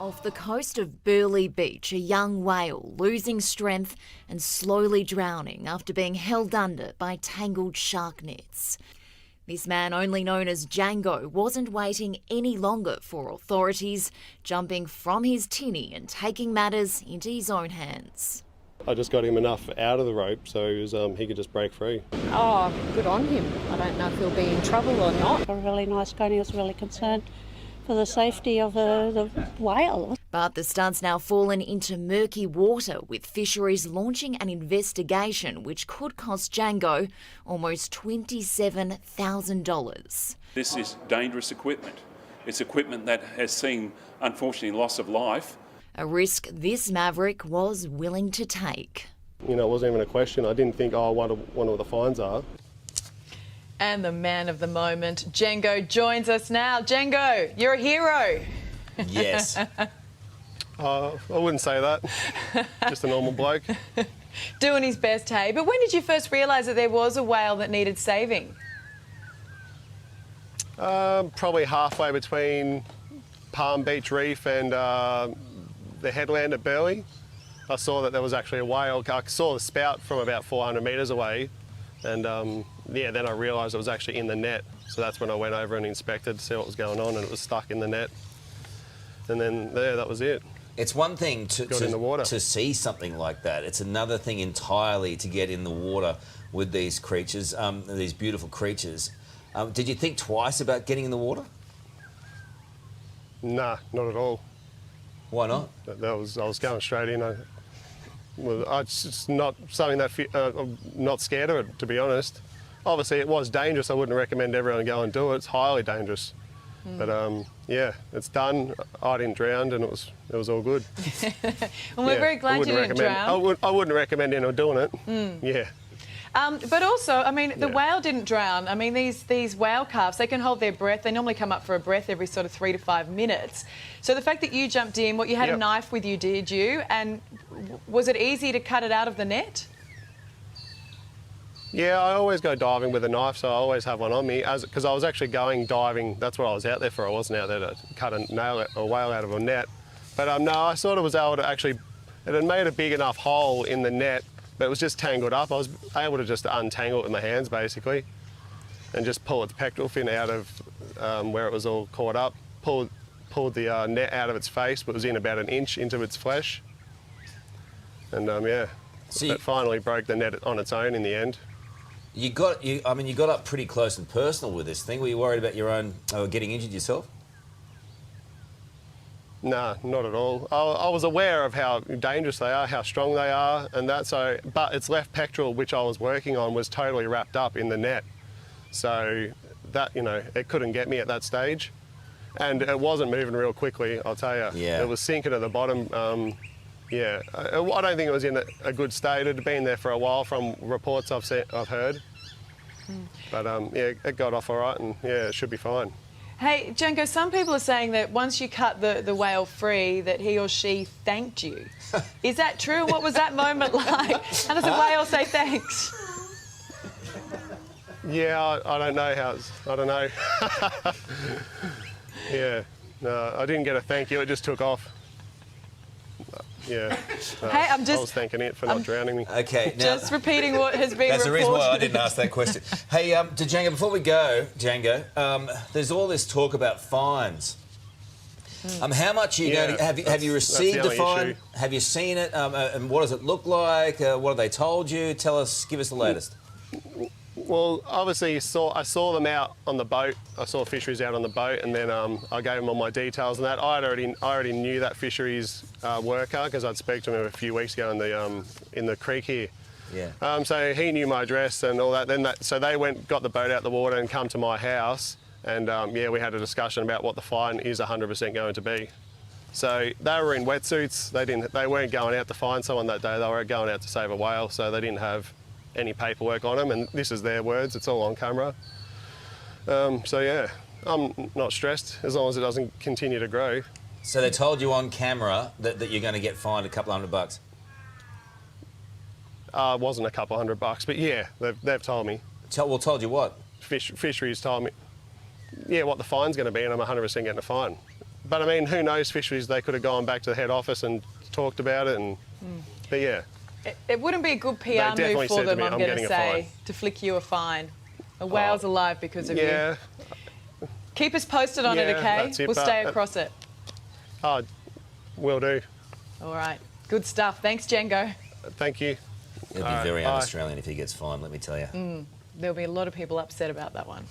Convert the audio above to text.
Off the coast of Burleigh Beach, a young whale losing strength and slowly drowning after being held under by tangled shark nets. This man, only known as Django, wasn't waiting any longer for authorities, jumping from his tinny and taking matters into his own hands. I just got him enough out of the rope so he could just break free. Oh, good on him. I don't know if he'll be in trouble or not. A really nice guy, he was really concerned for the safety of the whale. But the stunt's now fallen into murky water, with fisheries launching an investigation which could cost Django almost $27,000. This is dangerous equipment. It's equipment that has seen, unfortunately, loss of life. A risk this maverick was willing to take. You know, it wasn't even a question. I didn't think, I wonder what the fines are. And the man of the moment, Django, joins us now. Django, you're a hero. Yes. I wouldn't say that. Just a normal bloke. Doing his best, hey? But when did you first realise that there was a whale that needed saving? Probably halfway between Palm Beach Reef and the headland at Burleigh. I saw that there was actually a whale. I saw the spout from about 400 metres away. And then I realised it was actually in the net. So that's when I went over and inspected to see what was going on, and it was stuck in the net. And then that was it. It's one thing to see something like that. It's another thing entirely to get in the water with these creatures, these beautiful creatures. Did you think twice about getting in the water? Nah, not at all. Why not? I was going straight in. It's just not something that I'm not scared of it, to be honest. Obviously, it was dangerous. I wouldn't recommend everyone go and do it. It's highly dangerous. But yeah, it's done. I didn't drown, and it was all good. Well, we're very glad you didn't drown. I wouldn't recommend anyone doing it. Yeah. But also, I mean, the whale didn't drown. I mean, these whale calves, they can hold their breath. They normally come up for a breath every sort of 3 to 5 minutes. So the fact that you jumped in, you had a knife with you, did you? And was it easy to cut it out of the net? Yeah, I always go diving with a knife, so I always have one on me. Because I was actually going diving, that's what I was out there for. I wasn't out there to cut a whale out of a net. But no, I sort of was able to actually, it had made a big enough hole in the net, but it was just tangled up. I was able to just untangle it with my hands, basically, and just pull its pectoral fin out of where it was all caught up. Pulled the net out of its face, but it was in about 1 inch into its flesh. And yeah, so it finally broke the net on its own in the end. You got up pretty close and personal with this thing. Were you worried about your own getting injured yourself? No, not at all. I was aware of how dangerous they are, how strong they are, and that. So, but its left pectoral, which I was working on, was totally wrapped up in the net. So that, it couldn't get me at that stage, and it wasn't moving real quickly. I'll tell you. Yeah. It was sinking at the bottom. Yeah, I don't think it was in a good state. It had been there for a while from reports I've heard. But yeah, it got off all right, and yeah, it should be fine. Hey, Django, some people are saying that once you cut the whale free, that he or she thanked you. Is that true? What was that moment like? How does a whale say thanks? Yeah, I don't know I don't know. Yeah, no, I didn't get a thank you. It just took off. Yeah. Hey, I was thanking it for not drowning me. Okay, now, just repeating what has been reported. That's the reason why I didn't ask that question. Hey, to Django, before we go, Django, there's all this talk about fines. How much are you going to have you received a fine? Issue. Have you seen it? And what does it look like? What have they told you? Tell us, give us the latest. Well, obviously, I saw them out on the boat. I saw fisheries out on the boat, and then I gave them all my details and that. I already knew that fisheries worker because I'd spoke to him a few weeks ago in the creek here. Yeah. So he knew my address and all that. So they got the boat out the water and come to my house, and yeah, we had a discussion about what the fine is 100% going to be. So they were in wetsuits. They weren't going out to find someone that day. They were going out to save a whale, so they didn't have any paperwork on them, and this is their words. It's all on camera. So yeah, I'm not stressed as long as it doesn't continue to grow. So they told you on camera that you're going to get fined a couple $100? It wasn't a couple $100, but yeah, they've told me. Told you what? Fisheries told me, yeah, what the fine's going to be, and I'm 100% getting a fine. But I mean, who knows, fisheries, they could have gone back to the head office and talked about it. And But yeah. It wouldn't be a good PR definitely move for said to them, me, I'm "I'm going getting to a say, fine." to flick you a fine. A whale's alive because of Yeah. you. Keep us posted on it, Yeah, okay? that's it, We'll but- stay across it. Oh, will do. All right. Good stuff. Thanks, Django. Thank you. It'll be very un-Australian if he gets fined, let me tell you. There'll be a lot of people upset about that one.